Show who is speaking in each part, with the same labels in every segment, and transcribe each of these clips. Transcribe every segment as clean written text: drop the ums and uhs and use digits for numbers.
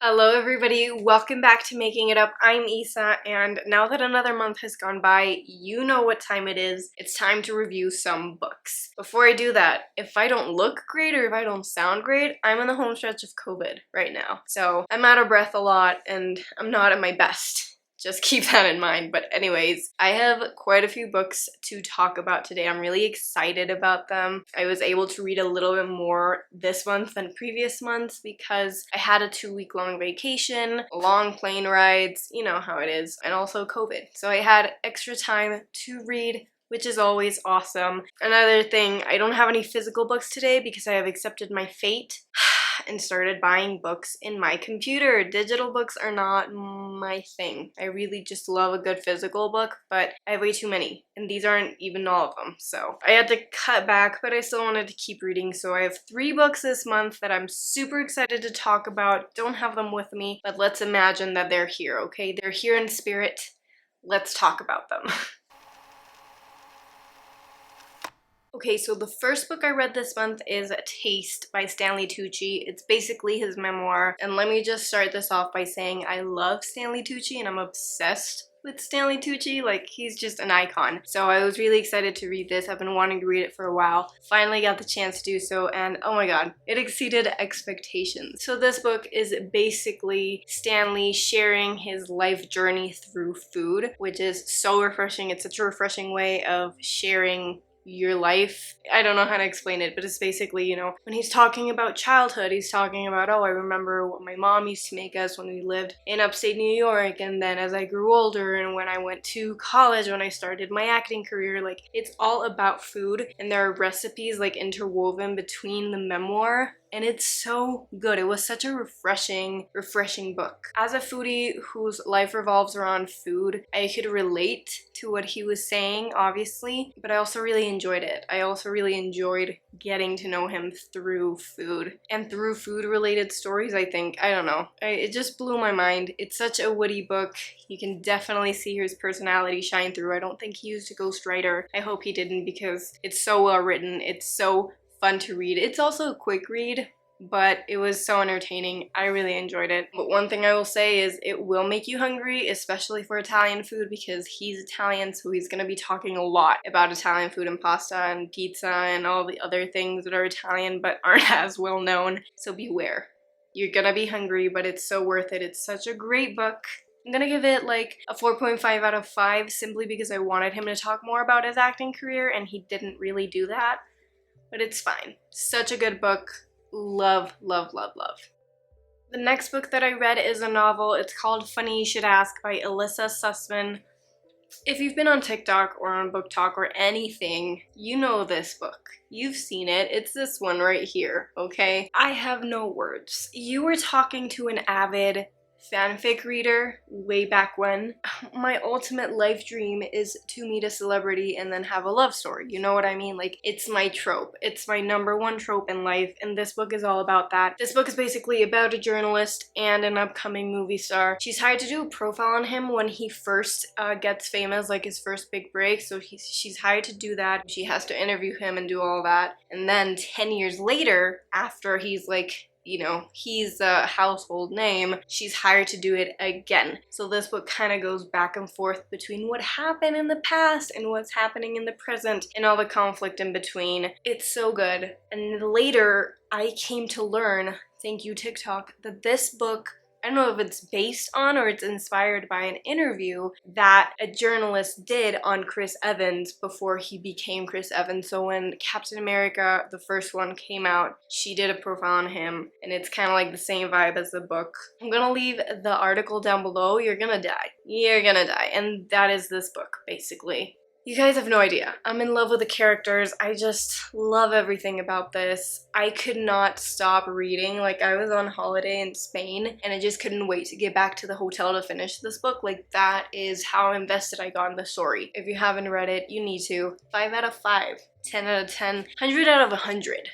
Speaker 1: Hello everybody, welcome back to Making It Up. I'm Isa, and now that another month has gone by, you know what time it is. It's time to review some books. Before I do that, if I don't look great or if I don't sound great, I'm in the home stretch of COVID right now. So I'm out of breath a lot and I'm not at my best. Just keep that in mind. But anyways, I have quite a few books to talk about today. I'm really excited about them. I was able to read a little bit more this month than previous months because I had a 2-week long vacation, long plane rides, you know how it is, and also COVID. So I had extra time to read, which is always awesome. Another thing, I don't have any physical books today because I have accepted my fate and started buying books in my computer. Digital books are not my thing. I really just love a good physical book, but I have way too many, and these aren't even all of them. So I had to cut back, but I still wanted to keep reading. So I have 3 books this month that I'm super excited to talk about. Don't have them with me, but let's imagine that they're here, okay? They're here in spirit. Let's talk about them. Okay, so the first book I read this month is Taste by Stanley Tucci. It's basically his memoir, and let me just start this off by saying I love Stanley Tucci and I'm obsessed with Stanley Tucci. Like, he's just an icon. So I was really excited to read this. I've been wanting to read it for a while. Finally got the chance to do so, and oh my god, it exceeded expectations. So this book is basically Stanley sharing his life journey through food, which is so refreshing. It's such a refreshing way of sharing your life. I don't know how to explain it, but it's basically, you know, when he's talking about childhood, he's talking about, oh, I remember what my mom used to make us when we lived in upstate New York, and then as I grew older and when I went to college, when I started my acting career. Like, it's all about food, and there are recipes like interwoven between the memoir, and it's so good. It was such a refreshing book. As a foodie whose life revolves around food, I could relate to what he was saying, obviously, but I also really enjoyed it. I also really enjoyed getting to know him through food and through food-related stories, I think. I don't know. It just blew my mind. It's such a witty book. You can definitely see his personality shine through. I don't think he used a ghostwriter. I hope he didn't, because it's so well written. It's so fun to read. It's also a quick read, but it was so entertaining. I really enjoyed it. But one thing I will say is it will make you hungry, especially for Italian food, because he's Italian, so he's gonna be talking a lot about Italian food and pasta and pizza and all the other things that are Italian but aren't as well known, so beware. You're gonna be hungry, but it's so worth it. It's such a great book. I'm gonna give it like a 4.5 out of 5 simply because I wanted him to talk more about his acting career, and he didn't really do that. But it's fine. Such a good book. Love, love, love, love. The next book that I read is a novel. It's called Funny You Should Ask by Alyssa Sussman. If you've been on TikTok or on Book Talk or anything, you know this book. You've seen it. It's this one right here, okay? I have no words. You were talking to an avid fanfic reader way back when. My ultimate life dream is to meet a celebrity and then have a love story. You know what I mean? Like, it's my trope. It's my #1 trope in life, and this book is all about that. This book is basically about a journalist and an upcoming movie star. She's hired to do a profile on him when he first gets famous, like his first big break. So she's hired to do that. She has to interview him and do all that. And then 10 years later, after he's like, you know, he's a household name, she's hired to do it again. So this book kind of goes back and forth between what happened in the past and what's happening in the present and all the conflict in between. It's so good. And later, I came to learn, thank you TikTok, that this book, I don't know if it's based on or it's inspired by an interview that a journalist did on Chris Evans before he became Chris Evans. So when Captain America, the first one, came out, she did a profile on him, and it's kind of like the same vibe as the book. I'm gonna leave the article down below. You're gonna die. You're gonna die. And that is this book, basically. You guys have no idea. I'm in love with the characters. I just love everything about this. I could not stop reading. Like, I was on holiday in Spain and I just couldn't wait to get back to the hotel to finish this book. Like, that is how invested I got in the story. If you haven't read it, you need to. 5 out of 5, 10 out of 10, 100 out of 100.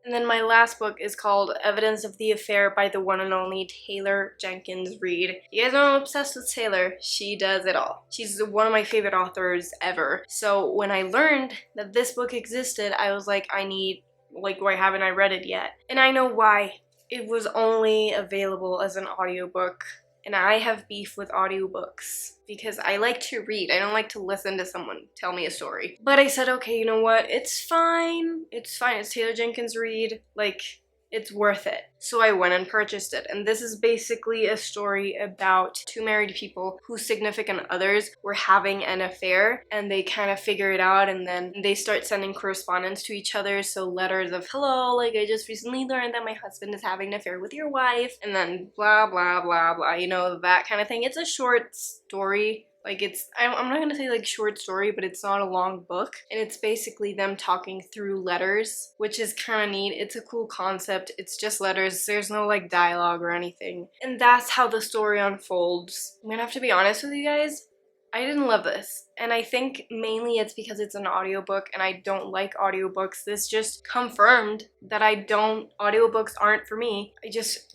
Speaker 1: And then my last book is called Evidence of the Affair by the one and only Taylor Jenkins Reid. You guys know I'm obsessed with Taylor. She does it all. She's one of my favorite authors ever. So when I learned that this book existed, I was like, why haven't I read it yet? And I know why. it was only available as an audiobook. And I have beef with audiobooks because I like to read. I don't like to listen to someone tell me a story. But I said, okay, you know what? It's fine. It's fine. It's Taylor Jenkins Reid. Like, it's worth it. So I went and purchased it. And this is basically a story about two married people whose significant others were having an affair, and they kind of figure it out, and then they start sending correspondence to each other. So letters of, hello, like I just recently learned that my husband is having an affair with your wife, and then blah, blah, blah, blah, you know, that kind of thing. It's a short story. Like, I'm not gonna say like short story, but it's not a long book. And it's basically them talking through letters, which is kind of neat. It's a cool concept. It's just letters. There's no like dialogue or anything. And that's how the story unfolds. I'm gonna have to be honest with you guys. I didn't love this, and I think mainly it's because it's an audiobook and I don't like audiobooks. This just confirmed that audiobooks aren't for me.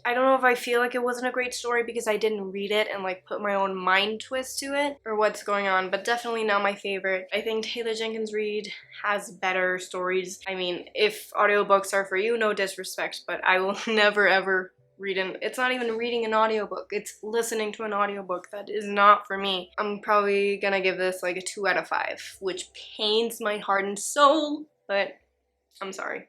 Speaker 1: I don't know if I feel like it wasn't a great story because I didn't read it and like put my own mind twist to it or what's going on, but definitely not my favorite. I think Taylor Jenkins Reid has better stories. I mean, if audiobooks are for you, no disrespect, but I will never ever it's not even reading an audiobook, it's listening to an audiobook. That is not for me. I'm probably gonna give this like a 2 out of 5, which pains my heart and soul, but I'm sorry.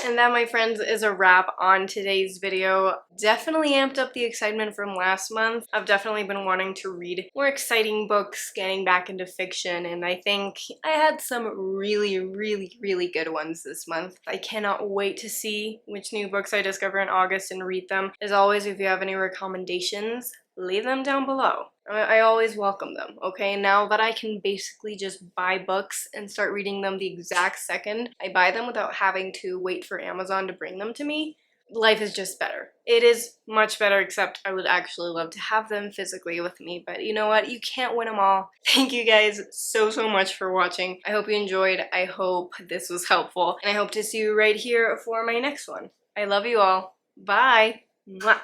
Speaker 1: And that, my friends, is a wrap on today's video. Definitely amped up the excitement from last month. I've definitely been wanting to read more exciting books, getting back into fiction, and I think I had some really, really, really good ones this month. I cannot wait to see which new books I discover in August and read them. As always, if you have any recommendations, leave them down below. I always welcome them, okay? Now that I can basically just buy books and start reading them the exact second I buy them without having to wait for Amazon to bring them to me, life is just better. It is much better, except I would actually love to have them physically with me, but you know what? You can't win them all. Thank you guys so much for watching. I hope you enjoyed. I hope this was helpful, and I hope to see you right here for my next one. I love you all. Bye! Mwah.